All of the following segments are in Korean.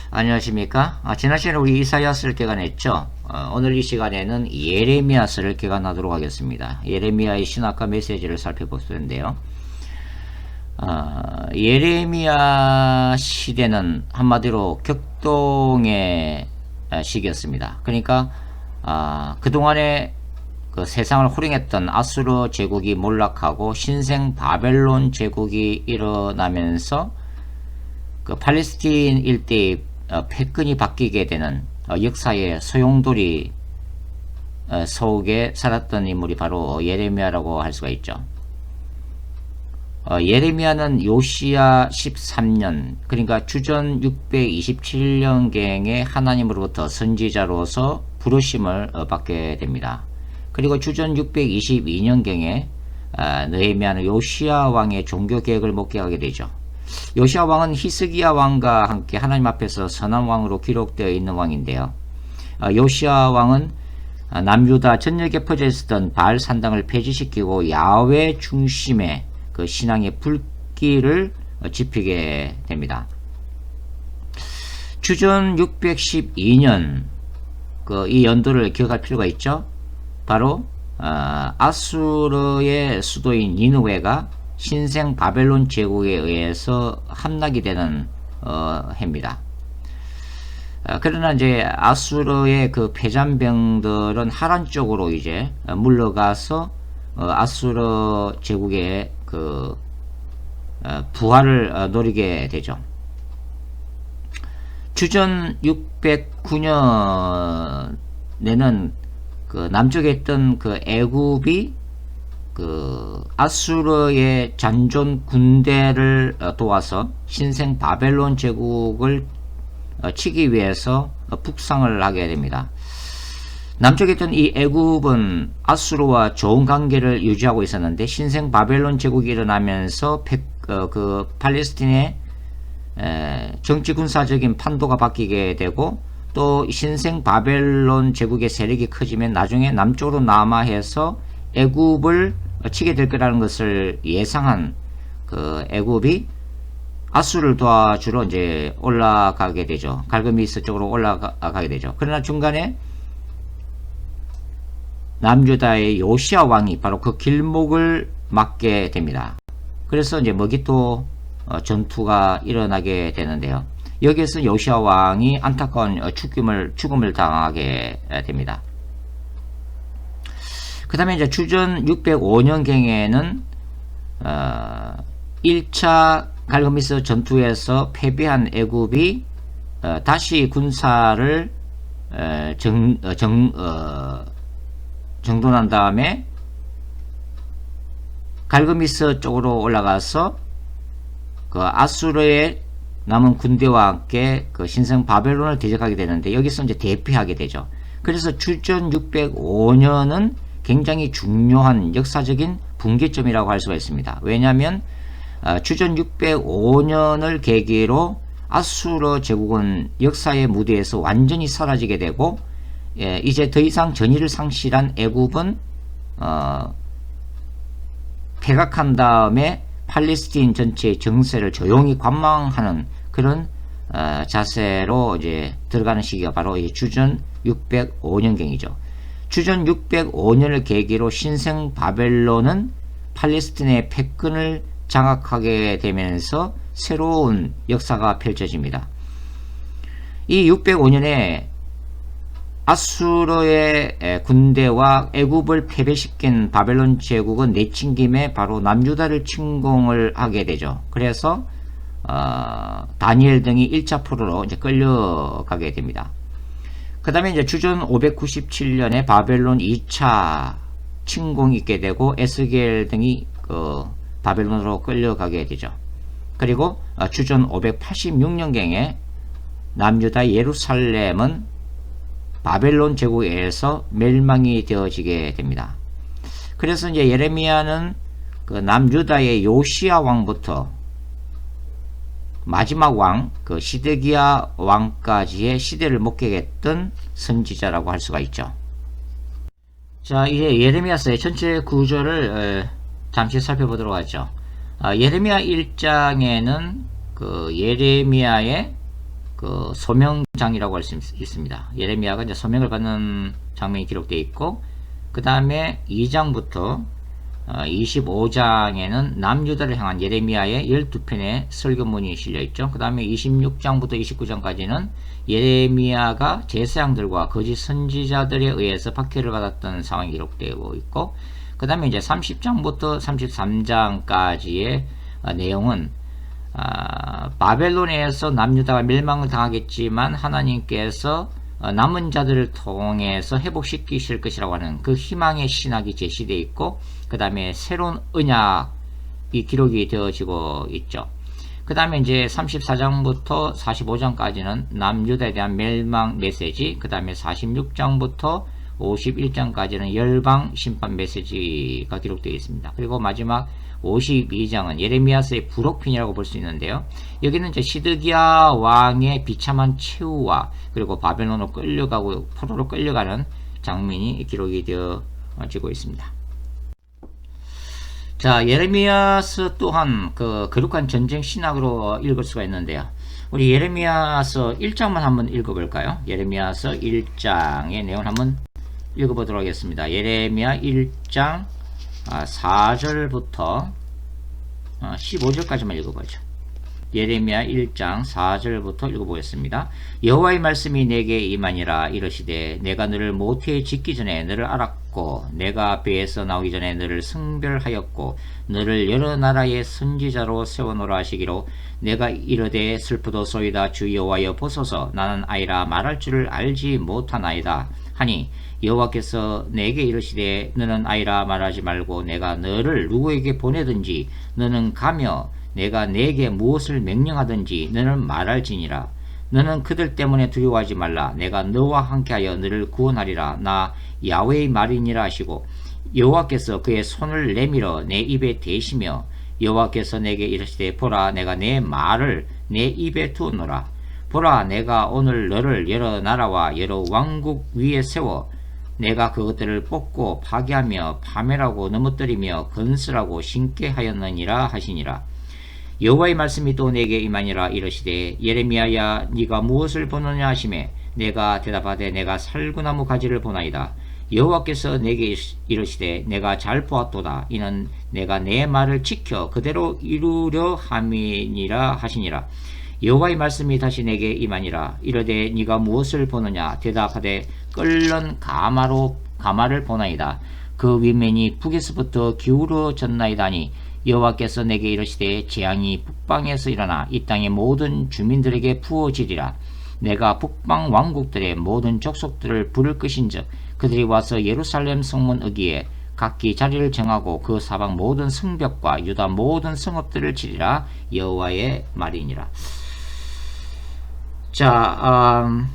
안녕하십니까? 지난 시간에 우리 이사야스를 개관했죠. 오늘 이 시간에는 예레미야서를 개관하도록 하겠습니다. 예레미야의 신학과 메시지를 살펴볼 텐데요. 예레미야 시대는 한마디로 격동의 시기였습니다. 그러니까 그동안에 그 세상을 호령했던 아수르 제국이 몰락하고 신생 바벨론 제국이 일어나면서 그 팔레스틴 일대의 패권이 바뀌게 되는 역사의 소용돌이 속에 살았던 인물이 바로 예레미야라고 할 수가 있죠. 예레미야는 요시야 13년, 그러니까 주전 627년경에 하나님으로부터 선지자로서 부르심을 받게 됩니다. 그리고 주전 622년경에 느헤미야는 요시야 왕의 종교개혁을 목격하게 되죠. 요시야 왕은 히스기야 왕과 함께 하나님 앞에서 선한 왕으로 기록되어 있는 왕인데요. 요시야 왕은 남유다 전역에 퍼져 있었던 바알 산당을 폐지시키고 야훼 중심의 그 신앙의 불길을 지피게 됩니다. 주전 612년 이 연도를 기억할 필요가 있죠. 바로 아수르의 수도인 니느웨가 신생 바벨론 제국에 의해서 함락이 되는 해입니다. 그러나 이제 아수르의 그 패잔병들은 하란 쪽으로 이제 물러가서 아수르 제국의 그 부활을 노리게 되죠. 주전 609년에는 그 남쪽에 있던 그 애굽이 그 아수르의 잔존 군대를 도와서 신생 바벨론 제국을 치기 위해서 북상을 하게 됩니다. 남쪽에 있던 이 애굽은 아수르와 좋은 관계를 유지하고 있었는데 신생 바벨론 제국이 일어나면서 그 팔레스틴의 정치 군사적인 판도가 바뀌게 되고 또 신생 바벨론 제국의 세력이 커지면 나중에 남쪽으로 남하해서 애굽을 치게 될 거라는 것을 예상한 그 애굽이 아수르를 도와주러 이제 올라가게 되죠. 갈그미스 쪽으로 올라가게 되죠. 그러나 중간에 남유다의 요시야 왕이 바로 그 길목을 막게 됩니다. 그래서 이제 머기토 전투가 일어나게 되는데요. 여기에서 요시야 왕이 안타까운 죽음을 당하게 됩니다. 그 다음에 이제 주전 605년경에는 1차 갈그미스 전투에서 패배한 애굽이 다시 군사를 정돈한 다음에 갈그미스 쪽으로 올라가서 그 아수르의 남은 군대와 함께 그 신생 바벨론을 대적하게 되는데 여기서 이제 대피하게 되죠. 그래서 주전 605년은 굉장히 중요한 역사적인 분기점이라고 할 수가 있습니다. 왜냐하면 주전 605년을 계기로 아수르 제국은 역사의 무대에서 완전히 사라지게 되고 이제 더 이상 전의를 상실한 애굽은 패각한 다음에 팔레스틴 전체의 정세를 조용히 관망하는 그런 자세로 이제 들어가는 시기가 바로 이 주전 605년경이죠. 주전 605년을 계기로 신생 바벨론은 팔레스틴의 패권을 장악하게 되면서 새로운 역사가 펼쳐집니다. 이 605년에 아수르의 군대와 애굽을 패배시킨 바벨론 제국은 내친김에 바로 남유다를 침공을 하게 되죠. 그래서 다니엘 등이 1차 포로로 이제 끌려가게 됩니다. 그 다음에 이제 주전 597년에 바벨론 2차 침공이 있게 되고 에스겔 등이 바벨론으로 끌려가게 되죠. 그리고 주전 586년경에 남유다 예루살렘은 바벨론 제국에 의해서 멸망이 되어지게 됩니다. 그래서 이제 예레미야는 그 남유다의 요시야 왕부터 마지막 왕, 그 시드기야 왕까지의 시대를 목격했던 선지자라고 할 수가 있죠. 자, 이제 예레미야서의 전체 구조를 잠시 살펴보도록 하죠. 예레미야 1장에는 그 예레미야의 그 소명장이라고 할 수 있습니다. 예레미야가 이제 소명을 받는 장면이 기록되어 있고, 그 다음에 2장부터 25장에는 남유다를 향한 예레미야의 12편의 설교문이 실려 있죠. 그 다음에 26장부터 29장까지는 예레미야가 제사장들과 거짓 선지자들에 의해서 박해를 받았던 상황이 기록되고 있고, 그 다음에 이제 30장부터 33장까지의 내용은 바벨론에서 남유다가 멸망을 당하겠지만 하나님께서 남은 자들을 통해서 회복시키실 것이라고 하는 그 희망의 신학이 제시되어 있고, 그 다음에 새로운 언약이 기록이 되어지고 있죠. 그 다음에 이제 34장부터 45장까지는 남유다에 대한 멸망 메시지, 그 다음에 46장부터 51장까지는 열방 심판 메시지가 기록되어 있습니다. 그리고 마지막 52장은 예레미야서의 부록편이라고 볼 수 있는데요. 여기는 이제 시드기야 왕의 비참한 최후와 그리고 바벨론으로 끌려가고 포로로 끌려가는 장면이 기록이 되어지고 있습니다. 자, 예레미야서 또한 그 거룩한 전쟁 신학으로 읽을 수가 있는데요. 우리 예레미야서 1장만 한번 읽어볼까요? 예레미야서 1장의 내용을 한번 읽어보도록 하겠습니다. 예레미야 1장 4절부터 15절까지만 읽어보죠. 예레미야 1장 4절부터 읽어보겠습니다. 여호와의 말씀이 내게 임하니라. 이르시되 내가 너를 모태에 짓기 전에 너를 알았고 내가 배에서 나오기 전에 너를 성별하였고 너를 여러 나라의 선지자로 세워놓으라 하시기로 내가 이르되 슬프도소이다. 주 여호와여 보소서 나는 아이라 말할 줄을 알지 못하나이다 하니 여호와께서 내게 이르시되 너는 아이라 말하지 말고 내가 너를 누구에게 보내든지 너는 가며 내가 내게 무엇을 명령하든지 너는 말할지니라. 너는 그들 때문에 두려워하지 말라. 내가 너와 함께하여 너를 구원하리라. 나 야훼의 말이니라 하시고 여호와께서 그의 손을 내밀어 내 입에 대시며 여호와께서 내게 이르시되 보라 내가 내 말을 내 입에 두었노라. 보라 내가 오늘 너를 여러 나라와 여러 왕국 위에 세워 내가 그것들을 뽑고 파괴하며 파멸하고 넘어뜨리며 건설하고 신게 하였느니라 하시니라. 여호와의 말씀이 또 내게 임하니라. 이르시되 예레미야야 네가 무엇을 보느냐 하시매 내가 대답하되 내가 살구나무 가지를 보나이다. 여호와께서 내게 이르시되 내가 잘 보았도다. 이는 내가 내 말을 지켜 그대로 이루려 함이니라 하시니라. 여호와의 말씀이 다시 내게 임하니라. 이르되 네가 무엇을 보느냐 대답하되 끓는 가마를 보나이다. 그 윗면이 북에서부터 기울어졌나이다니 여호와께서 내게 이르시되 재앙이 북방에서 일어나 이 땅의 모든 주민들에게 부어지리라. 내가 북방 왕국들의 모든 족속들을 부를 것인즉 그들이 와서 예루살렘 성문 어기에 각기 자리를 정하고 그 사방 모든 성벽과 유다 모든 성읍들을 치리라. 여호와의 말이니라. 자,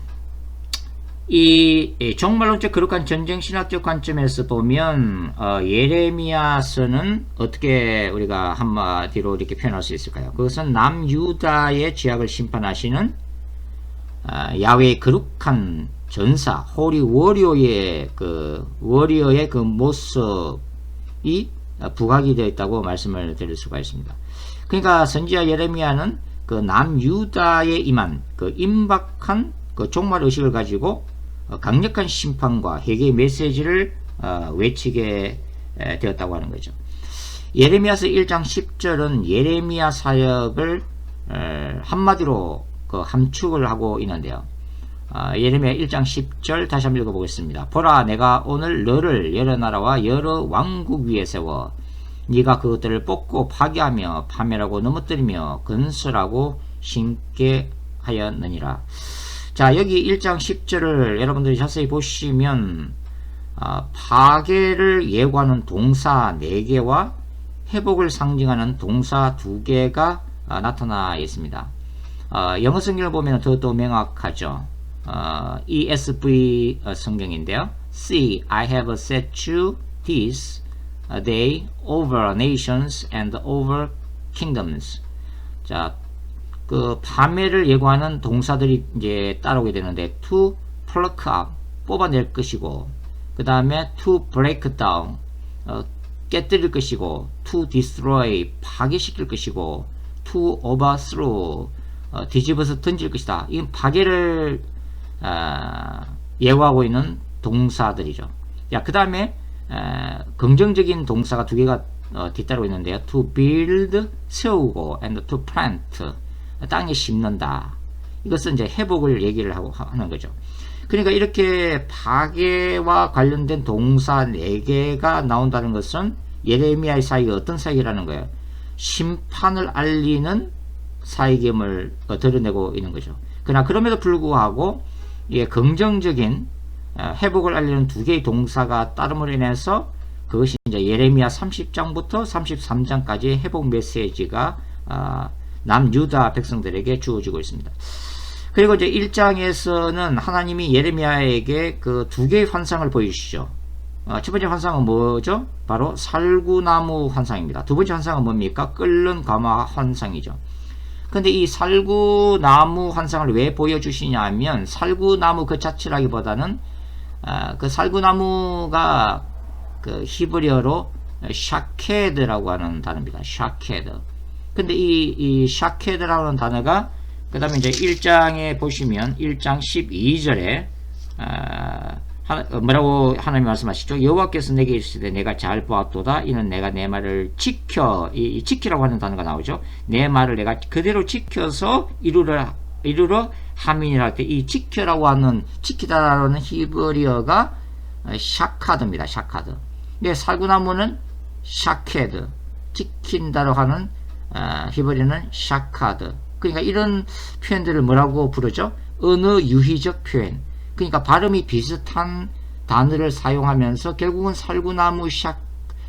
이 종말론적 거룩한 전쟁 신학적 관점에서 보면 예레미야서는 어떻게 우리가 한마디로 이렇게 표현할 수 있을까요? 그것은 남유다의 죄악을 심판하시는 야훼의 거룩한 전사 호리 워리어의 그 모습이 부각이 되어 있다고 말씀을 드릴 수가 있습니다. 그러니까 선지자 예레미야는 그 남유다에 임한 그 임박한 그 종말 의식을 가지고 강력한 심판과 회개의 메시지를 외치게 되었다고 하는 거죠. 예레미야서 1장 10절은 예레미야 사역을 한마디로 그 함축을 하고 있는데요. 예레미야 1장 10절 다시 한번 읽어보겠습니다. 보라 내가 오늘 너를 여러 나라와 여러 왕국 위에 세워 네가 그것들을 뽑고 파괴하며 파멸하고 넘어뜨리며 건설하고 심게 하였느니라. 자, 여기 1장 10절을 여러분들이 자세히 보시면 파괴를 예고하는 동사 4개와 회복을 상징하는 동사 2개가 나타나 있습니다. 영어 성경을 보면 더 명확하죠. ESV 성경인데요. See, I have set you this day over nations and over kingdoms. 자, 그 파멸을 예고하는 동사들이 이제 따라오게 되는데 to pluck up 뽑아낼 것이고 그 다음에 to break down 깨뜨릴 것이고 to destroy 파괴시킬 것이고 to overthrow 뒤집어서 던질 것이다. 이건 파괴를 예고하고 있는 동사들이죠. 자, 그 다음에 긍정적인 동사가 두 개가 뒤따르고 있는데요. to build, 세우고, and to plant, 땅에 심는다. 이것은 이제 회복을 얘기를 하는 거죠. 그러니까 이렇게 파괴와 관련된 동사 4개가 나온다는 것은 예레미야의 사역이 어떤 사역이라는 거예요. 심판을 알리는 사역임을 드러내고 있는 거죠. 그러나 그럼에도 불구하고 예, 긍정적인 회복을 알리는 2개의 동사가 따름으로 인해서 그것이 이제 예레미야 30장부터 33장까지의 회복 메시지가 남유다 백성들에게 주어지고 있습니다. 그리고 이제 1장에서는 하나님이 예레미야에게 그 2개의 환상을 보여주시죠. 첫 번째 환상은 뭐죠? 바로 살구나무 환상입니다. 두 번째 환상은 뭡니까? 끓는 가마 환상이죠. 근데 이 살구나무 환상을 왜 보여주시냐 하면 살구나무 그 자체라기보다는 그 살구나무가 그 히브리어로 샤케드라고 하는 단어입니다. 샤케드. 근데 이 샤케드라고 하는 단어가 그 다음에 이제 1장에 보시면 1장 12절에 뭐라고 하나님 말씀하시죠? 여호와께서 내게 이르시되 내가 잘 보았도다. 이는 내가 내 말을 지켜, 이 지키라고 하는 단어가 나오죠. 내 말을 내가 그대로 지켜서 이루러 함이니라 할 때 이 지켜라고 하는 지키다라는 히브리어가 샤카드입니다. 샤카드. 근데 살구나무는 샤케드, 지킨다라고 하는 히브리어는 샤카드. 그러니까 이런 표현들을 뭐라고 부르죠? 언어 유희적 표현. 그러니까 발음이 비슷한 단어를 사용하면서 결국은 살구나무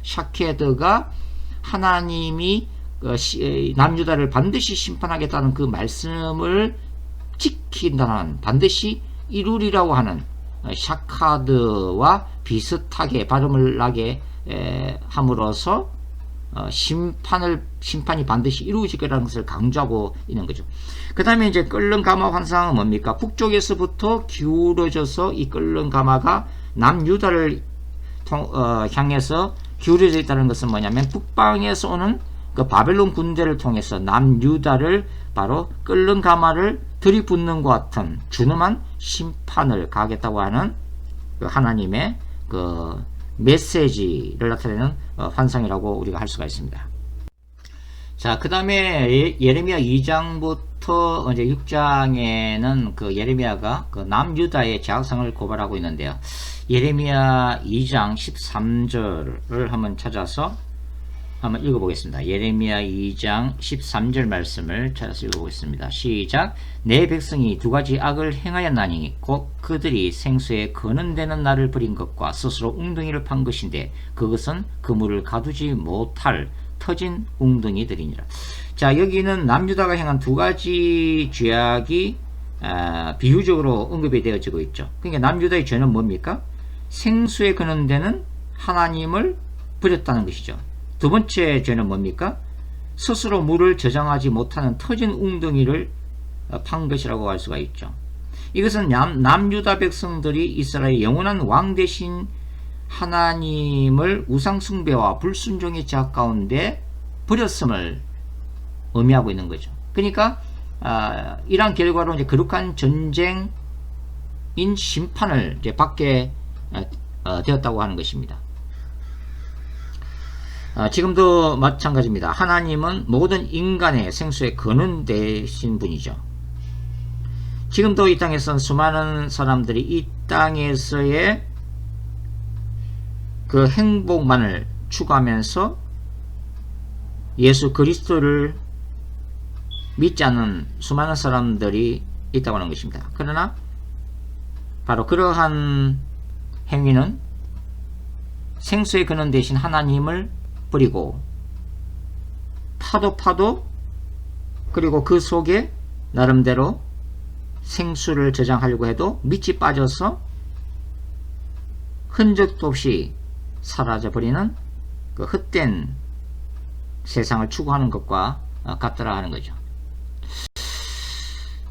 샤케드가 하나님이 남유다를 반드시 심판하겠다는 그 말씀을 지킨다는, 반드시 이루리라고 하는 샤카드와 비슷하게 발음을 나게 함으로써 심판이 반드시 이루어질 거라는 것을 강조하고 있는 거죠. 그 다음에 이제 끓는 가마 환상은 뭡니까? 북쪽에서부터 기울어져서 이 끓는 가마가 남유다를 향해서 기울어져 있다는 것은 뭐냐면 북방에서 오는 그 바벨론 군대를 통해서 남유다를 바로 끓는 가마를 들이붓는 것 같은 준엄한 심판을 가하겠다고 하는 그 하나님의 그 메시지를 나타내는 환상이라고 우리가 할 수가 있습니다. 자, 그 다음에 예레미야 2장부터 이제 6장에는 그 예레미야가 그 남유다의 제약상을 고발하고 있는데요. 예레미야 2장 13절을 한번 찾아서 한번 읽어보겠습니다. 예레미야 2장 13절 말씀을 찾아서 읽어보겠습니다. 시작. 내 백성이 두 가지 악을 행하였나니 곧 그들이 생수에 거는되는 날을 버린 것과 스스로 웅덩이를 판 것인데 그것은 그물을 가두지 못할 터진 웅덩이들이니라. 자, 여기는 남유다가 행한 두 가지 죄악이 비유적으로 언급이 되어지고 있죠. 그러니까 남유다의 죄는 뭡니까? 생수에 거는되는 하나님을 버렸다는 것이죠. 두 번째 죄는 뭡니까? 스스로 물을 저장하지 못하는 터진 웅덩이를 판 것이라고 할 수가 있죠. 이것은 남유다 백성들이 이스라엘의 영원한 왕 대신 하나님을 우상숭배와 불순종의 죄악 가운데 버렸음을 의미하고 있는 거죠. 그러니까 이러한 결과로 이제 거룩한 전쟁인 심판을 이제 받게 되었다고 하는 것입니다. 지금도 마찬가지입니다. 하나님은 모든 인간의 생수에 근원되신 분이죠. 지금도 이 땅에선 수많은 사람들이 이 땅에서의 그 행복만을 추구하면서 예수 그리스도를 믿지 않는 수많은 사람들이 있다고 하는 것입니다. 그러나 바로 그러한 행위는 생수의 근원 대신 하나님을 버리고 파도 그리고 그 속에 나름대로 생수를 저장하려고 해도 밑이 빠져서 흔적도 없이 사라져버리는 그 헛된 세상을 추구하는 것과 같더라 하는 거죠.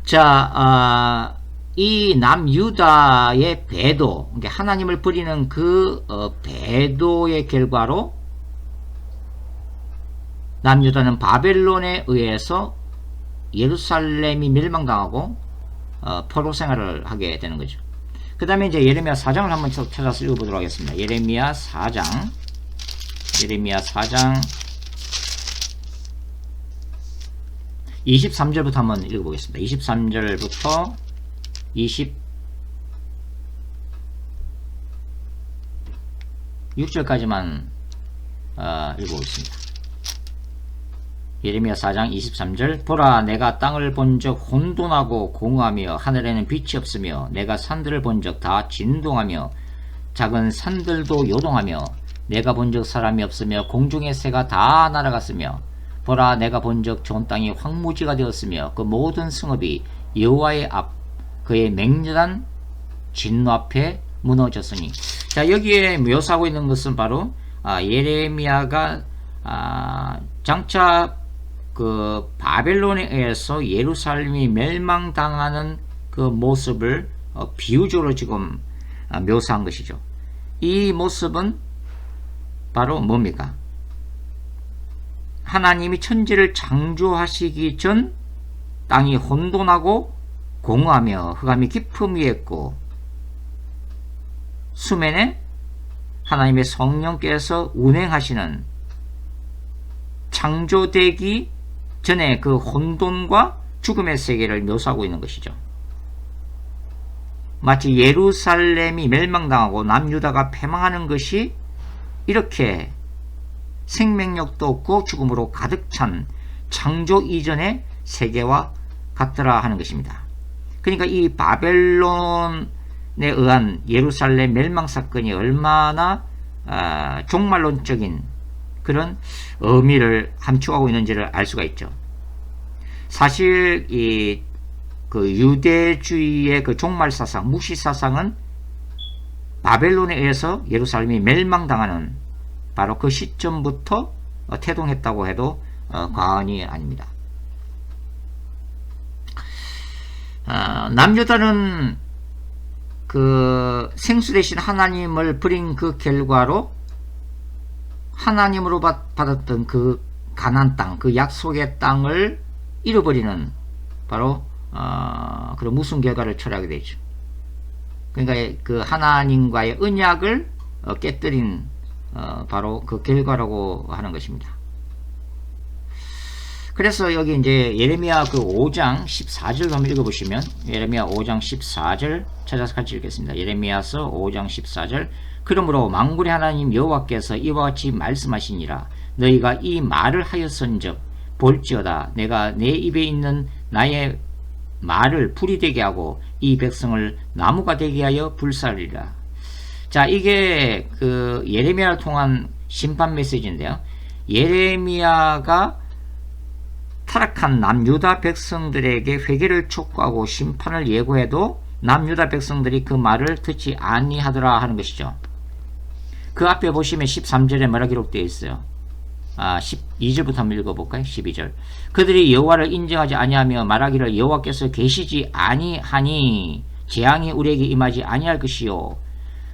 자, 이 남유다의 배도, 그러니까 하나님을 버리는 그 배도의 결과로 남유다는 바벨론에 의해서 예루살렘이 멸망당하고 포로 생활을 하게 되는 거죠. 그 다음에 이제 예레미야 4장을 한번 찾아서 읽어보도록 하겠습니다. 예레미야 4장 23절부터 한번 읽어보겠습니다. 23절부터 26절까지만 읽어보겠습니다. 예레미야 4장 23절 보라 내가 땅을 본적 혼돈하고 공허하며 하늘에는 빛이 없으며 내가 산들을 본적 다 진동하며 작은 산들도 요동하며 내가 본적 사람이 없으며 공중의 새가 다 날아갔으며 보라 내가 본적 좋은 땅이 황무지가 되었으며 그 모든 성읍이 여호와의 앞 그의 맹렬한 진노 앞에 무너졌으니. 자, 여기에 묘사하고 있는 것은 바로 예레미야가 장차 그 바벨론에 의해서 예루살렘이 멸망당하는 그 모습을 비유적으로 지금 묘사한 것이죠. 이 모습은 바로 뭡니까? 하나님이 천지를 창조하시기 전 땅이 혼돈하고 공허하며 흑암이 깊음 위에 있고 수면에 하나님의 성령께서 운행하시는 창조되기 전에 그 혼돈과 죽음의 세계를 묘사하고 있는 것이죠. 마치 예루살렘이 멸망당하고 남유다가 패망하는 것이 이렇게 생명력도 없고 죽음으로 가득 찬 창조 이전의 세계와 같더라 하는 것입니다. 그러니까 이 바벨론에 의한 예루살렘 멸망 사건이 얼마나 종말론적인 그런 의미를 함축하고 있는지를 알 수가 있죠. 사실 그 유대주의의 그 종말사상, 무시사상은 바벨론에 의해서 예루살렘이 멸망당하는 바로 그 시점부터 태동했다고 해도 과언이 아닙니다. 남유다는 그 생수 대신 하나님을 버린 그 결과로 하나님으로 받았던 그 가나안 땅, 그 약속의 땅을 잃어버리는 바로 그런 무슨 결과를 초래하게 되죠. 그러니까 그 하나님과의 언약을 깨뜨린 바로 그 결과라고 하는 것입니다. 그래서 여기 이제 예레미야 그 5장 14절 한번 읽어보시면 예레미야 5장 14절 찾아서 같이 읽겠습니다. 예레미야서 5장 14절 그러므로 만군의 하나님 여호와께서 이와 같이 말씀하시니라 너희가 이 말을 하였은즉 볼지어다 내가 내 입에 있는 나의 말을 불이 되게 하고 이 백성을 나무가 되게 하여 불살리라. 자, 이게 그 예레미야를 통한 심판 메시지인데요. 예레미야가 타락한 남유다 백성들에게 회개를 촉구하고 심판을 예고해도 남유다 백성들이 그 말을 듣지 아니하더라 하는 것이죠. 그 앞에 보시면 13절에 뭐라 기록되어 있어요. 12절부터 한번 읽어볼까요? 12절 그들이 여호와를 인정하지 아니하며 말하기를 여호와께서 계시지 아니하니 재앙이 우리에게 임하지 아니할 것이요.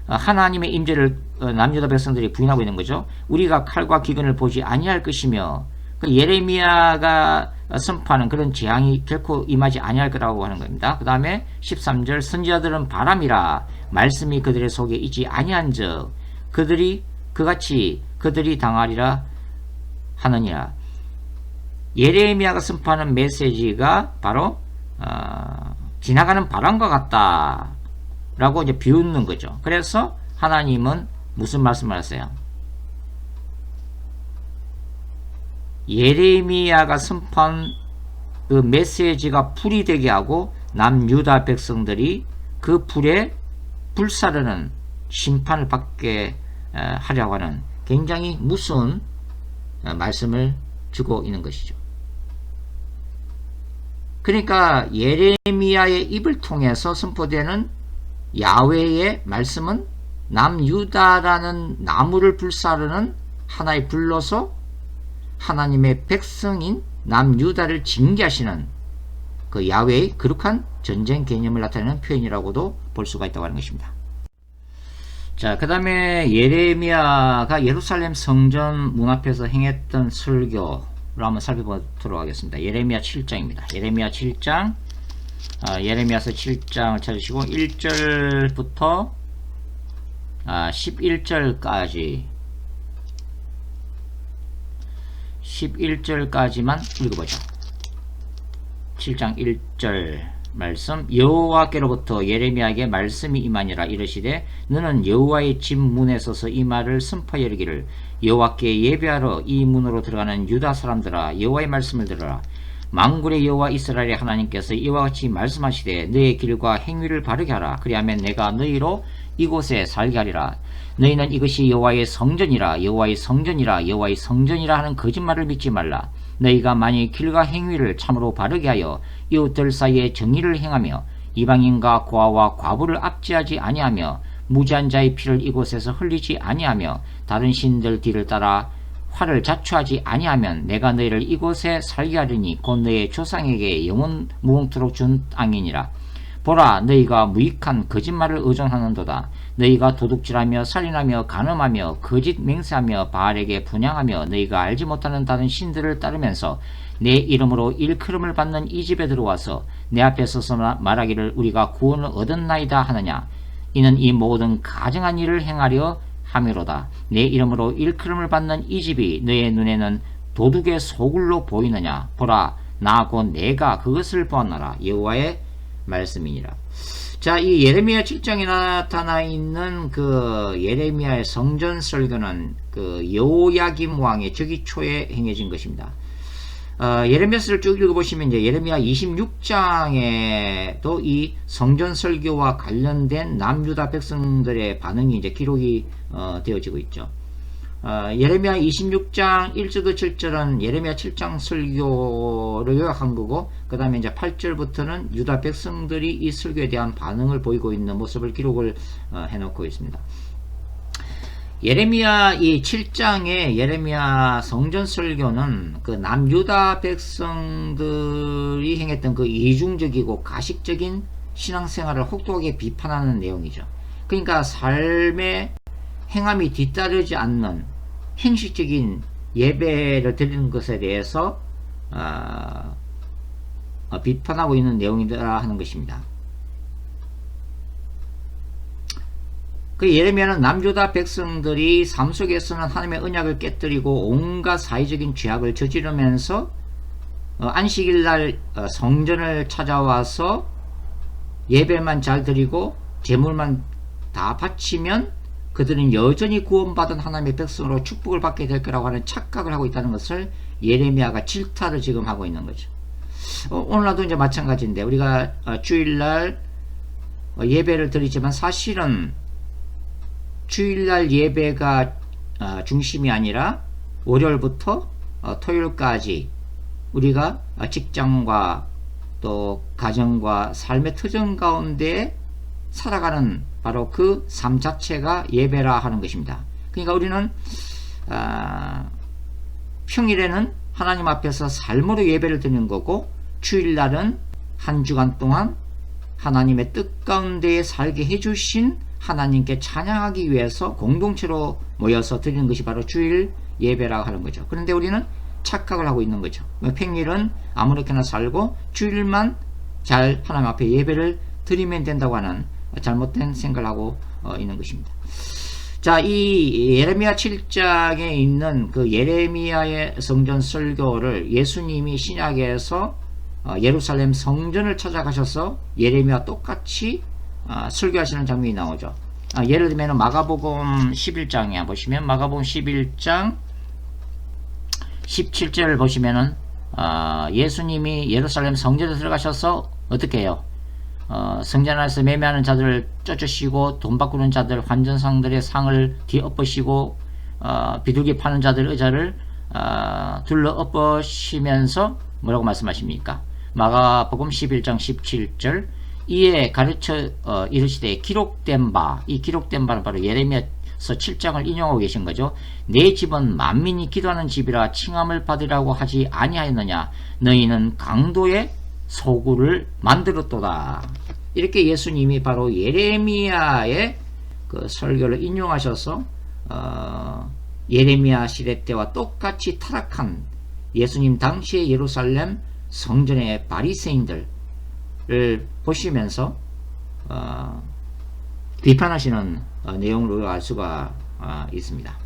하나님의 임재를 남유다 백성들이 부인하고 있는 거죠. 우리가 칼과 기근을 보지 아니할 것이며 그 예레미야가 선포하는 그런 재앙이 결코 임하지 아니할 거라고 하는 겁니다. 그 다음에 13절 선지자들은 바람이라 말씀이 그들의 속에 있지 아니한즉 그같이 그들이 당하리라 하느니라. 예레미야가 선포하는 메시지가 바로 지나가는 바람과 같다 라고 이제 비웃는 거죠. 그래서 하나님은 무슨 말씀을 하세요? 예레미야가 선포한 그 메시지가 불이 되게 하고 남유다 백성들이 그 불에 불사르는 심판을 받게 하려고 하는 굉장히 무서운 말씀을 주고 있는 것이죠. 그러니까 예레미야의 입을 통해서 선포되는 야훼의 말씀은 남유다라는 나무를 불사르는 하나의 불로서 하나님의 백성인 남유다를 징계하시는 그 야훼의 거룩한 전쟁 개념을 나타내는 표현이라고도 볼 수가 있다고 하는 것입니다. 자, 그 다음에 예레미야가 예루살렘 성전 문 앞에서 행했던 설교 한번 살펴보도록 하겠습니다. 예레미야 7장입니다. 예레미야 7장, 예레미야서 7장을 찾으시고 1절부터 11절까지만 읽어보죠. 7장 1절 말씀. 여호와께로부터 예레미야에게 말씀이 임하니라. 이르시되 너는 여호와의 집 문에 서서 이 말을 선포하여 이르기를 여호와께 예배하러 이 문으로 들어가는 유다 사람들아, 여호와의 말씀을 들으라. 만군의 여호와 이스라엘의 하나님께서 이와 같이 말씀하시되 너의 길과 행위를 바르게 하라. 그리하면 내가 너희로 이곳에 살게 하리라. 너희는 이것이 여호와의 성전이라, 여호와의 성전이라, 여호와의 성전이라 하는 거짓말을 믿지 말라. 너희가 만일 길과 행위를 참으로 바르게 하여 이웃들 사이에 정의를 행하며 이방인과 고아와 과부를 압제하지 아니하며 무지한 자의 피를 이곳에서 흘리지 아니하며 다른 신들 뒤를 따라 화를 자초하지 아니하면 내가 너희를 이곳에 살게 하리니 곧 너희의 조상에게 영원 무궁토록 준 땅이니라. 보라, 너희가 무익한 거짓말을 의존하는도다. 너희가 도둑질하며 살인하며 간음하며 거짓 맹세하며 바알에게 분향하며 너희가 알지 못하는 다른 신들을 따르면서 내 이름으로 일컬음을 받는 이 집에 들어와서 내 앞에 서서 말하기를 우리가 구원을 얻었나이다 하느냐. 이는 이 모든 가증한 일을 행하려 함이로다. 내 이름으로 일컬음을 받는 이 집이 너의 눈에는 도둑의 소굴로 보이느냐. 보라, 나 곧 내가 그것을 보았노라. 여호와의 말씀이니라. 자, 이 예레미야 7장에 나타나 있는 그 예레미야의 성전 설교는 그 여호야김 왕의 즉위 초에 행해진 것입니다. 예레미야서를 쭉 읽어보시면 이제 예레미야 26장에도 이 성전 설교와 관련된 남유다 백성들의 반응이 이제 기록이 되어지고 있죠. 예레미야 26장 1절부터 7절은 예레미야 7장 설교를 요약한 거고, 그 다음에 이제 8절부터는 유다 백성들이 이 설교에 대한 반응을 보이고 있는 모습을 기록을 해놓고 있습니다. 예레미야 이 7장의 예레미야 성전 설교는 그 남유다 백성들이 행했던 그 이중적이고 가식적인 신앙생활을 혹독하게 비판하는 내용이죠. 그러니까 삶의 행함이 뒤따르지 않는 형식적인 예배를 드리는 것에 대해서 비판하고 있는 내용이라 하는 것입니다. 그 예레미야는 남유다 백성들이 삶 속에서는 하나님의 언약을 깨뜨리고 온갖 사회적인 죄악을 저지르면서 안식일날 성전을 찾아와서 예배만 잘 드리고 제물만 다 바치면 그들은 여전히 구원받은 하나님의 백성으로 축복을 받게 될 거라고 하는 착각을 하고 있다는 것을 예레미야가 질타를 지금 하고 있는 거죠. 오늘날도 이제 마찬가지인데, 우리가 주일날 예배를 드리지만 사실은 주일날 예배가 중심이 아니라 월요일부터 토요일까지 우리가 직장과 또 가정과 삶의 터전 가운데 살아가는 바로 그 삶 자체가 예배라 하는 것입니다. 그러니까 우리는 평일에는 하나님 앞에서 삶으로 예배를 드리는 거고, 주일날은 한 주간 동안 하나님의 뜻 가운데 살게 해주신 하나님께 찬양하기 위해서 공동체로 모여서 드리는 것이 바로 주일 예배라고 하는 거죠. 그런데 우리는 착각을 하고 있는 거죠. 평일은 아무렇게나 살고 주일만 잘 하나님 앞에 예배를 드리면 된다고 하는 잘못된 생각을 하고 있는 것입니다. 자, 이 예레미야 7장에 있는 그 예레미야의 성전 설교를 예수님이 신약에서 예루살렘 성전을 찾아가셔서 예레미야와 똑같이 설교하시는 장면이 나오죠. 예를 들면 마가복음 11장에 보시면 마가복음 11장 17절을 보시면은 예수님이 예루살렘 성전에 들어가셔서 어떻게 해요? 성전 안에서 매매하는 자들을 쫓으시고 돈 바꾸는 자들, 환전상들의 상을 뒤엎으시고 비둘기 파는 자들 의자를 둘러 엎으시면서 뭐라고 말씀하십니까? 마가복음 11장 17절 이에 가르쳐 이르시되 기록된 바, 이 기록된 바는 바로 예레미야서 7장을 인용하고 계신 거죠. 내 집은 만민이 기도하는 집이라 칭함을 받으라고 하지 아니하였느냐. 너희는 강도의 소굴을 만들었도다. 이렇게 예수님이 바로 예레미야의 그 설교를 인용하셔서 예레미야 시대 때와 똑같이 타락한 예수님 당시의 예루살렘 성전의 바리새인들을 보시면서 비판하시는 내용을 우리가 알 수가 있습니다.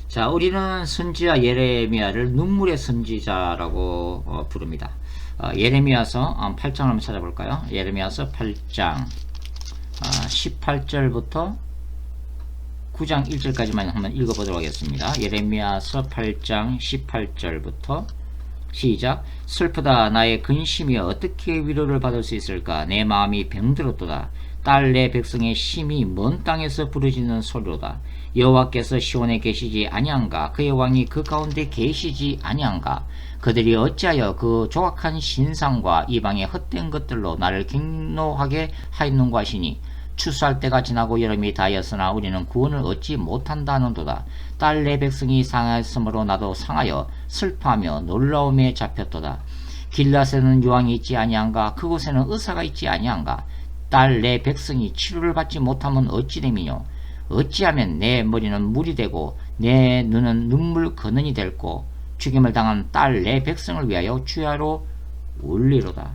자, 우리는 선지자 예레미야를 눈물의 선지자라고 부릅니다. 예레미야서 8장을 한번 찾아볼까요? 예레미야서 8장 18절부터 9장 1절까지만 한번 읽어보도록 하겠습니다. 예레미야서 8장 18절부터 시작. 슬프다 나의 근심이 어떻게 위로를 받을 수 있을까. 내 마음이 병들었도다. 딸 내 백성의 심이 먼 땅에서 부르짖는 소리로다. 여호와께서 시온에 계시지 아니한가. 그의 왕이 그 가운데 계시지 아니한가. 그들이 어찌하여 그 조악한 신상과 이방의 헛된 것들로 나를 갱노하게 하였는가 하시니 추수할 때가 지나고 여름이 다하였으나 우리는 구원을 얻지 못한다는도다. 딸 내 백성이 상하였으므로 나도 상하여 슬퍼하며 놀라움에 잡혔도다. 길앗에는 요왕이 있지 아니한가. 그곳에는 의사가 있지 아니한가. 딸 내 백성이 치료를 받지 못하면 어찌 됨이뇨. 어찌하면 내 머리는 물이 되고 내 눈은 눈물 근원이 될고 죽임을 당한 딸 내 백성을 위하여 주야로 울리로다.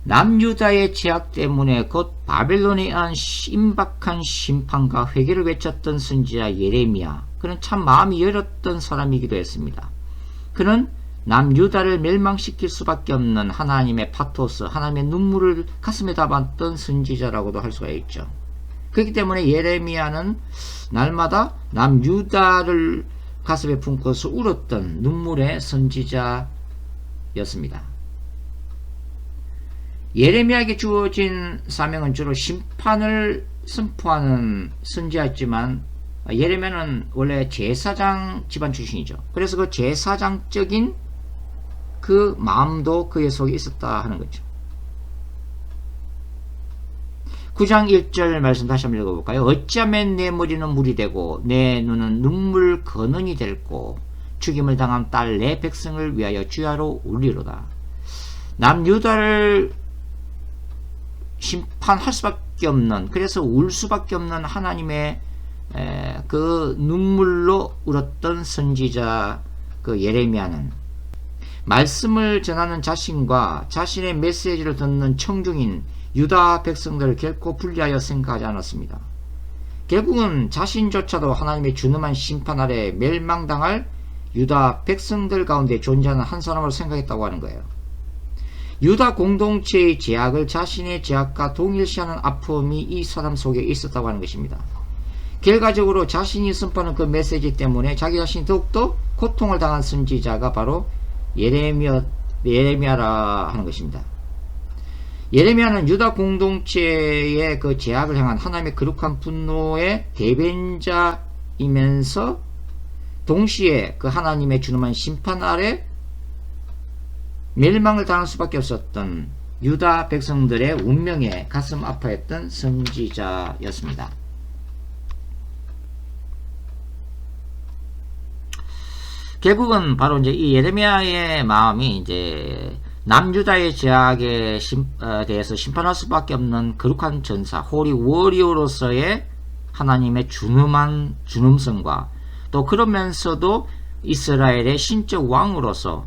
남유다의 제약 때문에 곧 바벨론에 의한 임박한 심판과 회개를 외쳤던 선지자 예레미야. 그는 참 마음이 열었던 사람이기도 했습니다. 그는 남유다를 멸망시킬 수밖에 없는 하나님의 파토스, 하나님의 눈물을 가슴에 담았던 선지자라고도 할 수가 있죠. 그렇기 때문에 예레미야는 날마다 남유다를 가슴에 품고서 울었던 눈물의 선지자였습니다. 예레미야에게 주어진 사명은 주로 심판을 선포하는 선지자였지만 예레미야는 원래 제사장 집안 출신이죠. 그래서 그 제사장적인 그 마음도 그의 속에 있었다 하는 거죠. 9장 1절 말씀 다시 한번 읽어볼까요? 어찌하면 내 머리는 물이 되고 내 눈은 눈물 근원이 될고 죽임을 당한 딸 내 백성을 위하여 주야로 울리로다. 남유다를 심판할 수밖에 없는, 그래서 울 수밖에 없는 하나님의 그 눈물로 울었던 선지자 그 예레미야는 말씀을 전하는 자신과 자신의 메시지를 듣는 청중인 유다 백성들을 결코 분리하여 생각하지 않았습니다. 결국은 자신조차도 하나님의 준엄한 심판 아래 멸망당할 유다 백성들 가운데 존재하는 한 사람으로 생각했다고 하는 거예요. 유다 공동체의 제약을 자신의 제약과 동일시하는 아픔이 이 사람 속에 있었다고 하는 것입니다. 결과적으로 자신이 선포하는 그 메시지 때문에 자기 자신이 더욱더 고통을 당한 선지자가 바로 예레미야라 하는 것입니다. 예레미야는 유다 공동체의 그 제약을 향한 하나님의 거룩한 분노의 대변자이면서 동시에 그 하나님의 준엄한 심판 아래 멸망을 당할 수밖에 없었던 유다 백성들의 운명에 가슴 아파했던 선지자였습니다. 결국은 바로 이제 이 예레미야의 마음이 이제 남유다의 제약에 대해서 심판할 수밖에 없는 거룩한 전사, 홀리 워리어로서의 하나님의 준엄한 준엄성과 또 그러면서도 이스라엘의 신적 왕으로서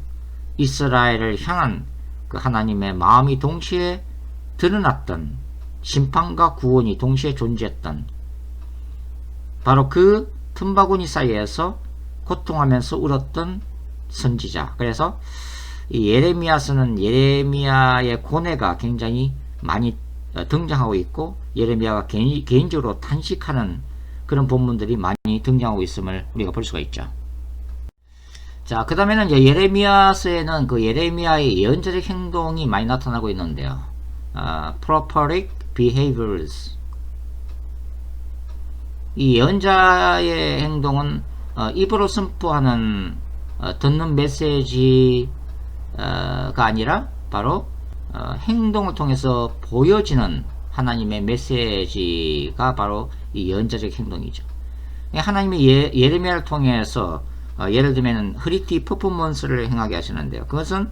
이스라엘을 향한 그 하나님의 마음이 동시에 드러났던 심판과 구원이 동시에 존재했던 바로 그 틈바구니 사이에서 고통하면서 울었던 선지자. 그래서 이 예레미야서는 예레미야의 고뇌가 굉장히 많이 등장하고 있고 예레미야가 개인적으로 탄식하는 그런 본문들이 많이 등장하고 있음을 우리가 볼 수가 있죠. 자, 그 다음에는 이제 예레미야서에는 그 예레미야의 예언자적 행동이 많이 나타나고 있는데요. prophetic behaviors. 이 예언자의 행동은 입으로 선포하는 듣는 메시지가 아니라 바로 행동을 통해서 보여지는 하나님의 메시지가 바로 이 예언자적 행동이죠. 하나님의 예레미야를 통해서 예를 들면 흐리띠 퍼포먼스를 행하게 하시는데요. 그것은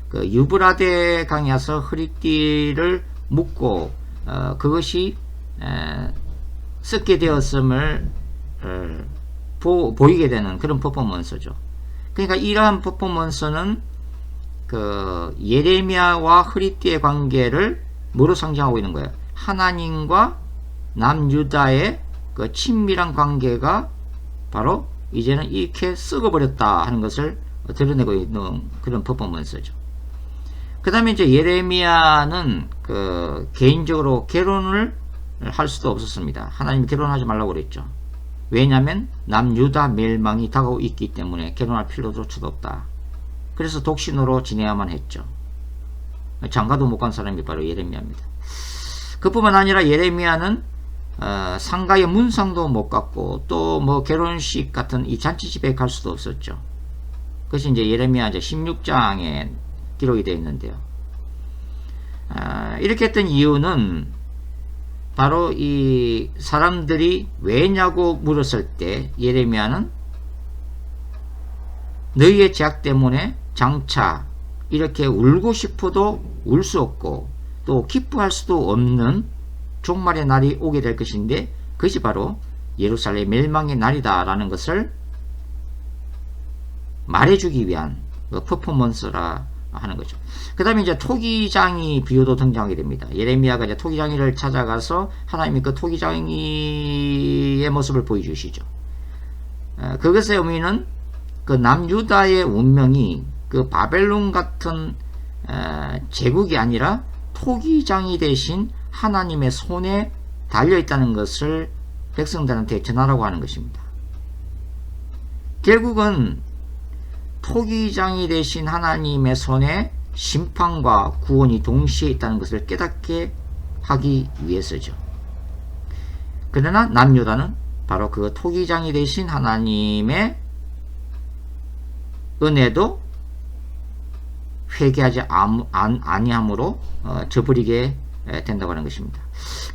그 유브라데 강에 와서 흐리띠를 묶고 그것이 썩게 되었음을 보이게 되는 그런 퍼포먼스죠. 그러니까 이러한 퍼포먼스는 그 예레미야와 흐리띠의 관계를 뭐로 상징하고 있는 거예요? 하나님과 남유다의 그 친밀한 관계가 바로 이제는 이렇게 썩어버렸다 하는 것을 드러내고 있는 그런 퍼포먼스죠. 그 다음에 이제 예레미야는 그 개인적으로 결혼을 할 수도 없었습니다. 하나님이 결혼하지 말라고 그랬죠. 왜냐하면 남유다 멸망이 다가오고 있기 때문에 결혼할 필요조차도 없다. 그래서 독신으로 지내야만 했죠. 장가도 못 간 사람이 바로 예레미야입니다. 그뿐만 아니라 예레미야는 상가의 문상도 못 갔고 또 뭐 결혼식 같은 이 잔치집에 갈 수도 없었죠. 그것이 이제 예레미야 이제 16장에 기록이 되어 있는데요. 이렇게 했던 이유는 바로 이 사람들이 왜냐고 물었을 때 예레미야는 너희의 죄악 때문에 장차 이렇게 울고 싶어도 울 수 없고 또 기뻐할 수도 없는 종말의 날이 오게 될 것인데 그것이 바로 예루살렘 멸망의 날이다 라는 것을 말해주기 위한 그 퍼포먼스라 하는 거죠. 그 다음에 이제 토기장이 비유도 등장하게 됩니다. 예레미야가 이제 토기장이를 찾아가서 하나님이 그 토기장이의 모습을 보여주시죠. 그것의 의미는 그 남유다의 운명이 그 바벨론 같은 제국이 아니라 토기장이 대신 하나님의 손에 달려있다는 것을 백성들한테 전하라고 하는 것입니다. 결국은 토기장이 대신 하나님의 손에 심판과 구원이 동시에 있다는 것을 깨닫게 하기 위해서죠. 그러나 남유다는 바로 그 토기장이 대신 하나님의 은혜도 회개하지 아니함으로 저버리게 된다고 하는 것입니다.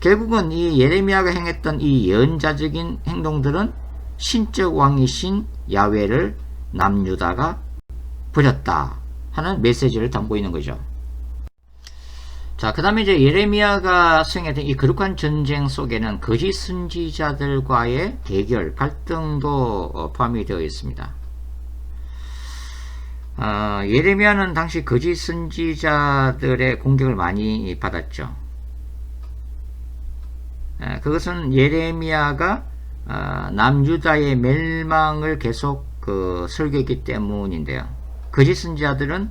결국은 이 예레미야가 행했던 이 예언자적인 행동들은 신적 왕이신 야훼를 남유다가 버렸다 하는 메시지를 담고 있는 거죠. 자, 그 다음에 이제 예레미야가 수행했던 이 거룩한 전쟁 속에는 거짓 선지자들과의 대결, 갈등도 포함이 되어 있습니다. 예레미야는 당시 거짓 선지자들의 공격을 많이 받았죠. 그것은 예레미야가 남유다의 멸망을 계속 설교했기 때문인데요. 거짓 선지자들은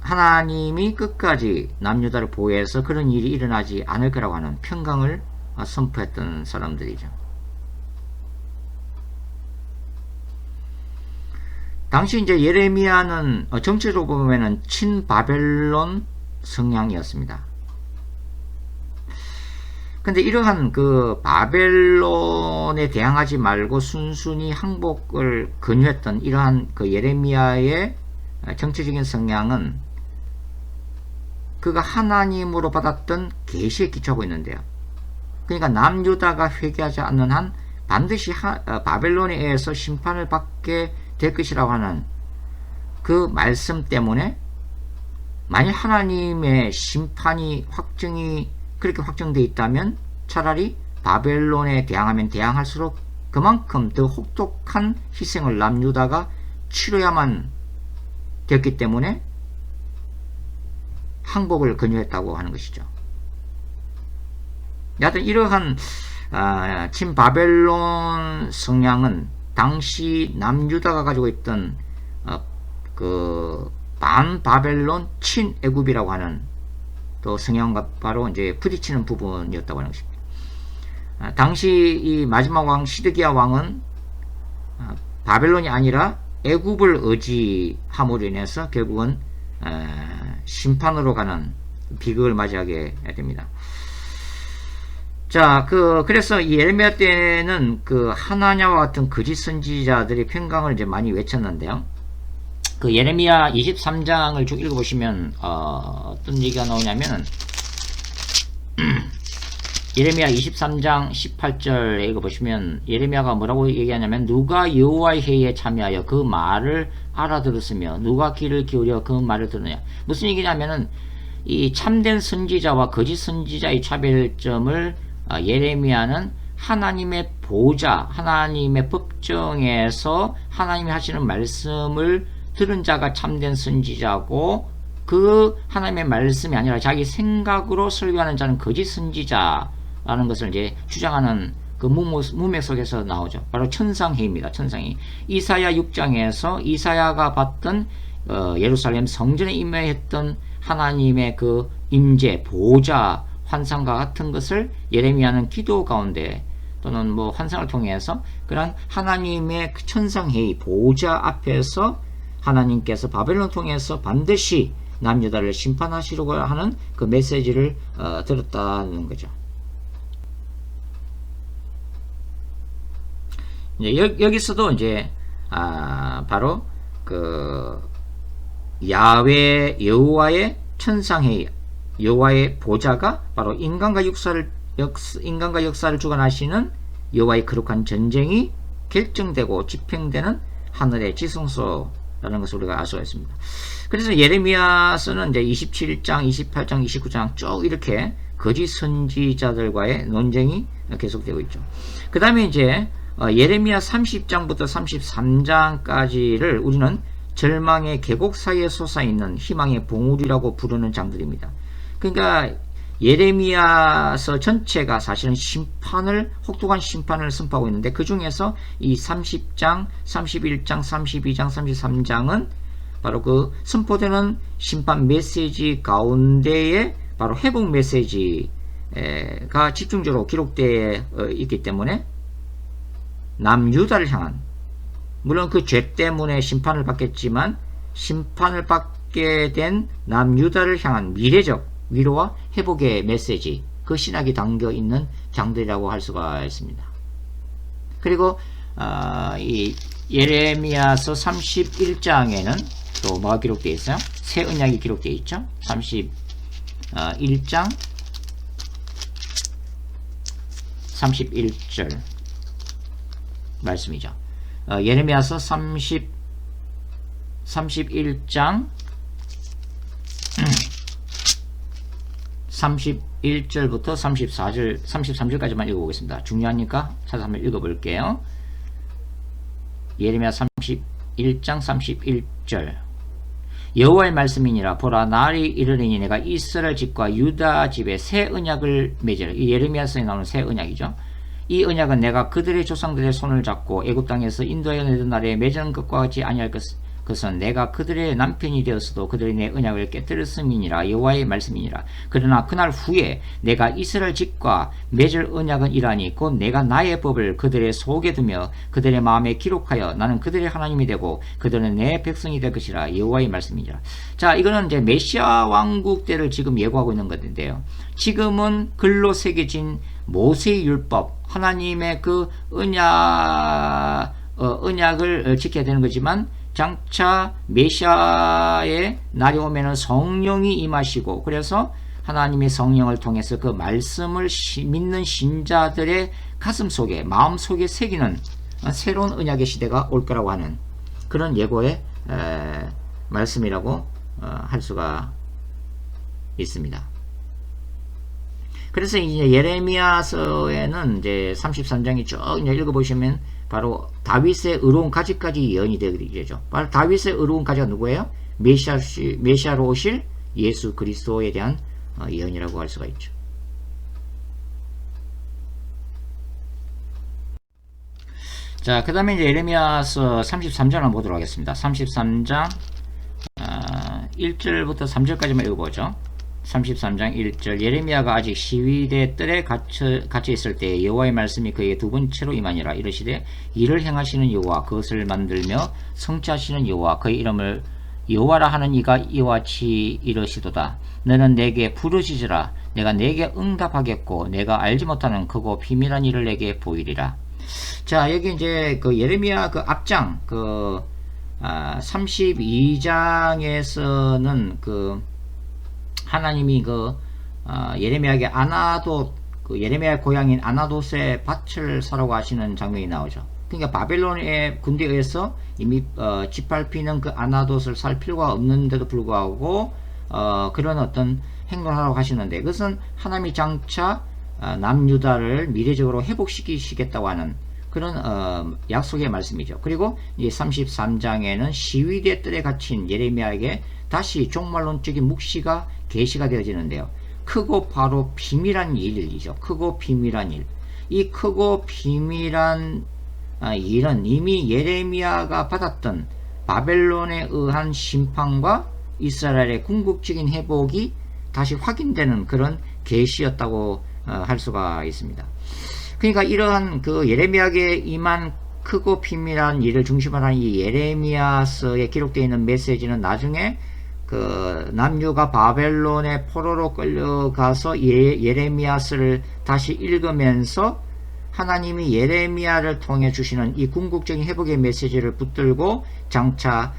하나님이 끝까지 남유다를 보호해서 그런 일이 일어나지 않을 거라고 하는 평강을 선포했던 사람들이죠. 당시 이제 예레미야는 정치적으로 보면은 친바벨론 성향이었습니다. 근데 이러한 그 바벨론에 대항하지 말고 순순히 항복을 권유했던 이러한 그 예레미야의 정치적인 성향은 그가 하나님으로 받았던 계시에 기초하고 있는데요. 그러니까 남유다가 회개하지 않는 한 반드시 바벨론에 의해서 심판을 받게 될 것이라고 하는 그 말씀 때문에 만일 하나님의 심판이 그렇게 확정되어 있다면 차라리 바벨론에 대항하면 대항할수록 그만큼 더 혹독한 희생을 남유다가 치러야만 되었기 때문에 항복을 권유했다고 하는 것이죠. 여하튼 이러한 친바벨론 성향은 당시 남유다가 가지고 있던 그 반바벨론 친애굽이라고 하는 또 성향과 바로 이제 부딪히는 부분이었다고 하는 것입니다. 당시 이 마지막 왕 시드기야 왕은 바벨론이 아니라 애굽을 의지함으로 인해서 결국은 심판으로 가는 비극을 맞이하게 됩니다. 자, 그래서 이 예레미야 때는 그 하나냐와 같은 거짓 선지자들이 평강을 이제 많이 외쳤는데요. 그 예레미야 23장을 쭉 읽어보시면 어떤 얘기가 나오냐면 예레미야 23장 18절 읽어보시면 예레미야가 뭐라고 얘기하냐면 누가 여호와의 회의에 참여하여 그 말을 알아들었으며 누가 귀를 기울여 그 말을 들으냐. 무슨 얘기냐면은 이 참된 선지자와 거짓 선지자의 차별점을 예레미야는 하나님의 보좌, 하나님의 법정에서 하나님이 하시는 말씀을 들은 자가 참된 선지자고, 그 하나님의 말씀이 아니라 자기 생각으로 설교하는 자는 거짓 선지자라는 것을 이제 주장하는 그 문맥 속에서 나오죠. 바로 천상회의입니다. 천상회의. 이사야 6장에서 이사야가 봤던 예루살렘 성전에 임해했던 하나님의 그 임재, 보좌, 환상과 같은 것을 예레미야는 기도 가운데 또는 뭐 환상을 통해서 그런 하나님의 그 천상회의, 보좌 앞에서 하나님께서 바벨론을 통해서 반드시 남유다를 심판하시려고 하는 그 메시지를 들었다는 거죠. 이제 여기서도 이제 바로 그 야훼 여호와의 천상회의, 여호와의 보좌가 바로 인간과 역사를 주관하시는 여호와의 거룩한 전쟁이 결정되고 집행되는 하늘의 지성소라는 것을 우리가 알 수가 있습니다. 그래서 예레미야서는 이제 27장, 28장, 29장 쭉 이렇게 거짓 선지자들과의 논쟁이 계속되고 있죠. 그 다음에 이제 예레미야 30장부터 33장까지를 우리는 절망의 계곡 사이에 솟아있는 희망의 봉우리라고 부르는 장들입니다. 그러니까 예레미야서 전체가 사실은 혹독한 심판을 선포하고 있는데, 그 중에서 이 30장, 31장, 32장, 33장은 바로 그 선포되는 심판 메시지 가운데에 바로 회복 메시지가 집중적으로 기록되어 있기 때문에 남유다를 향한, 물론 그 죄 때문에 심판을 받겠지만 심판을 받게 된 남유다를 향한 미래적 위로와 회복의 메시지, 그 신학이 담겨 있는 장들이라고 할 수가 있습니다. 그리고 이 예레미야서 31장에는 또 뭐가 기록되어 있어요? 새 언약이 기록되어 있죠. 31장 31절 말씀이죠. 예레미야서 31장 31절부터 33절까지만 읽어보겠습니다. 중요하니까 찾아서 한번 읽어볼게요. 예레미야 31장 31절. 여호와의 말씀이니라. 보라, 날이 이르리니 내가 이스라엘 집과 유다 집에 새 언약을 맺으라. 이 예레미야서에 나오는 새 언약이죠. 이 언약은 내가 그들의 조상들의 손을 잡고 애굽 땅에서 인도하여 내던 날에 맺은 것과 같이 아니할 것은 내가 그들의 남편이 되었어도 그들이 내 언약을 깨뜨렸음이니라. 여호와의 말씀이니라. 그러나 그날 후에 내가 이스라엘 집과 맺을 언약은 이라니 곧 내가 나의 법을 그들의 속에 두며 그들의 마음에 기록하여 나는 그들의 하나님이 되고 그들은 내 백성이 될 것이라. 여호와의 말씀이니라. 자, 이거는 이제 메시아 왕국 때를 지금 예고하고 있는 건데요. 지금은 글로 새겨진 모세의 율법, 하나님의 그 언약을 지켜야 되는 거지만, 장차 메시아의 날이 오면은 성령이 임하시고, 그래서 하나님의 성령을 통해서 그 말씀을 믿는 신자들의 가슴 속에, 마음 속에 새기는 새로운 언약의 시대가 올 거라고 하는 그런 예고의 말씀이라고 할 수가 있습니다. 그래서 이제 예레미야서에는 이제 33장이 쭉 이제 읽어보시면 바로 다윗의 의로운 가지까지 예언이 되죠. 바로 다윗의 의로운 가지가 누구예요? 메시아로 오실 예수 그리스도에 대한 예언이라고 할 수가 있죠. 자, 그 다음에 이제 예레미야서 33장을 보도록 하겠습니다. 33장 1절부터 3절까지만 읽어보죠. 33장 1절. 예레미야가 아직 시위대 뜰에 갇혀 있을 때 여호와의 말씀이 그에게 두 번째로 임하니라. 이르시되 이를 행하시는 여호와, 그것을 만들며 성취하시는 여호와, 그의 이름을 여호와라 하는 이가 이와 같이 이르시도다. 너는 내게 부르짖으라. 내가 내게 응답하겠고 내가 알지 못하는 크고 비밀한 일을 내게 보이리라. 자, 여기 이제 그 예레미야 그 앞장 32장에서는 그 하나님이 예레미야에게 예레미야의 고향인 아나돗의 밭을 사라고 하시는 장면이 나오죠. 그러니까 바벨론의 군대에 의해서 이미 짓밟히는 그 아나돗을 살 필요가 없는데도 불구하고 그런 어떤 행동을 하라고 하시는데, 그것은 하나님이 장차 남유다를 미래적으로 회복시키시겠다고 하는 그런 약속의 말씀이죠. 그리고 이 33장에는 시위대 뜰에 갇힌 예레미야에게 다시 종말론적인 묵시가 계시가 되어지는데요. 크고 바로 비밀한 일이죠. 크고 비밀한 일. 이 크고 비밀한 일은 이미 예레미야가 받았던 바벨론에 의한 심판과 이스라엘의 궁극적인 회복이 다시 확인되는 그런 계시였다고 할 수가 있습니다. 그러니까 이러한 그 예레미야에게 임한 크고 비밀한 일을 중심으로 하는 이 예레미야서에 기록되어 있는 메시지는 나중에 그 남유가 바벨론의 포로로 끌려가서 예레미야서를 다시 읽으면서 하나님이 예레미야를 통해 주시는 이 궁극적인 회복의 메시지를 붙들고 장차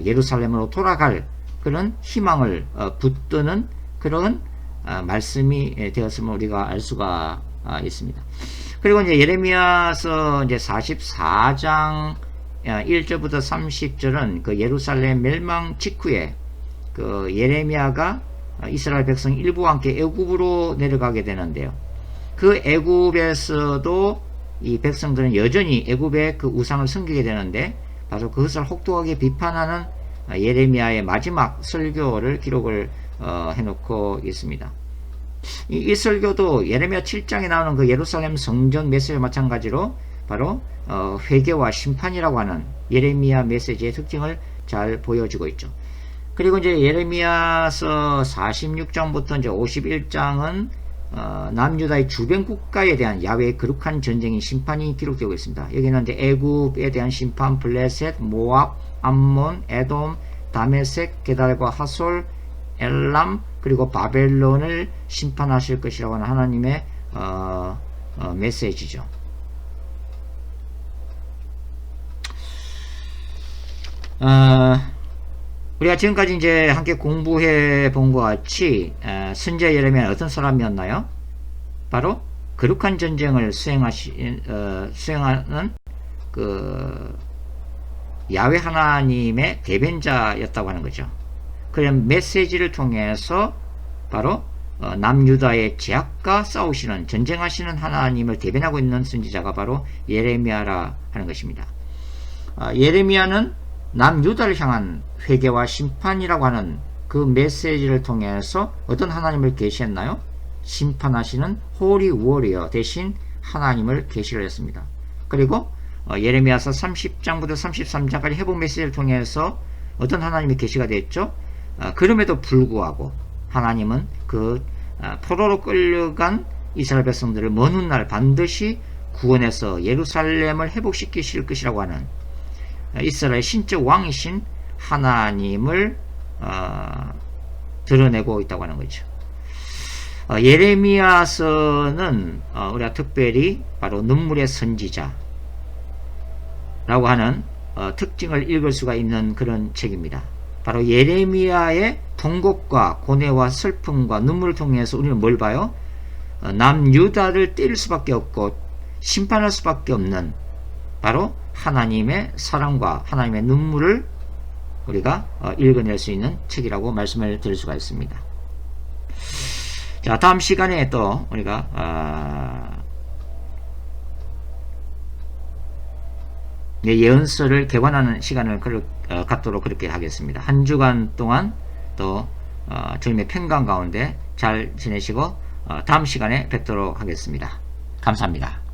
예루살렘으로 돌아갈 그런 희망을 붙드는 그런 말씀이 되었음을 우리가 알 수가 있습니다. 그리고 이제 예레미야서 이제 44장 1절부터 30절은 그 예루살렘 멸망 직후에 그 예레미야가 이스라엘 백성 일부와 함께 애굽으로 내려가게 되는데요. 그 애굽에서도 이 백성들은 여전히 애굽의 그 우상을 섬기게 되는데 바로 그것을 혹독하게 비판하는 예레미야의 마지막 설교를 기록을 해놓고 있습니다. 이 설교도 예레미야 7장에 나오는 그 예루살렘 성전 메시지와 마찬가지로 바로 회개와 심판이라고 하는 예레미야 메시지의 특징을 잘 보여주고 있죠. 그리고 이제 예레미야서 46장부터 이제 51장은 남유다의 주변 국가에 대한 야훼의 거룩한 전쟁인 심판이 기록되고 있습니다. 여기는 이제 애굽에 대한 심판, 블레셋, 모압, 암몬, 에돔, 다메섹, 게달과 하솔, 엘람, 그리고 바벨론을 심판하실 것이라고 하는 하나님의 메시지죠. 우리가 지금까지 이제 함께 공부해 본 것 같이 선지자 예레미야는 어떤 사람이었나요? 바로 거룩한 전쟁을 수행하는 그 야훼 하나님의 대변자였다고 하는 거죠. 그런 메시지를 통해서 바로 남유다의 제약과 싸우시는 전쟁하시는 하나님을 대변하고 있는 선지자가 바로 예레미야라 하는 것입니다. 예레미야는 남유다를 향한 회개와 심판이라고 하는 그 메시지를 통해서 어떤 하나님을 계시했나요? 심판하시는 홀리 워리어 대신 하나님을 계시를 했습니다. 그리고 예레미야서 30장부터 33장까지 회복 메시지를 통해서 어떤 하나님이 계시가 됐죠? 그럼에도 불구하고 하나님은 그 포로로 끌려간 이스라엘 백성들을 먼 훗날 반드시 구원해서 예루살렘을 회복시키실 것이라고 하는 이스라엘 신적 왕이신 하나님을 드러내고 있다고 하는 거죠. 예레미야서는 우리가 특별히 바로 눈물의 선지자라고 하는 특징을 읽을 수가 있는 그런 책입니다. 바로 예레미야의 통곡과 고뇌와 슬픔과 눈물을 통해서 우리는 뭘 봐요? 남유다를 때릴 수밖에 없고 심판할 수밖에 없는 바로 하나님의 사랑과 하나님의 눈물을 우리가 읽어낼 수 있는 책이라고 말씀을 드릴 수가 있습니다. 자, 다음 시간에 또 우리가 예언서를 개관하는 시간을 갖도록 그렇게 하겠습니다. 한 주간 동안 또 주님의 평강 가운데 잘 지내시고 다음 시간에 뵙도록 하겠습니다. 감사합니다.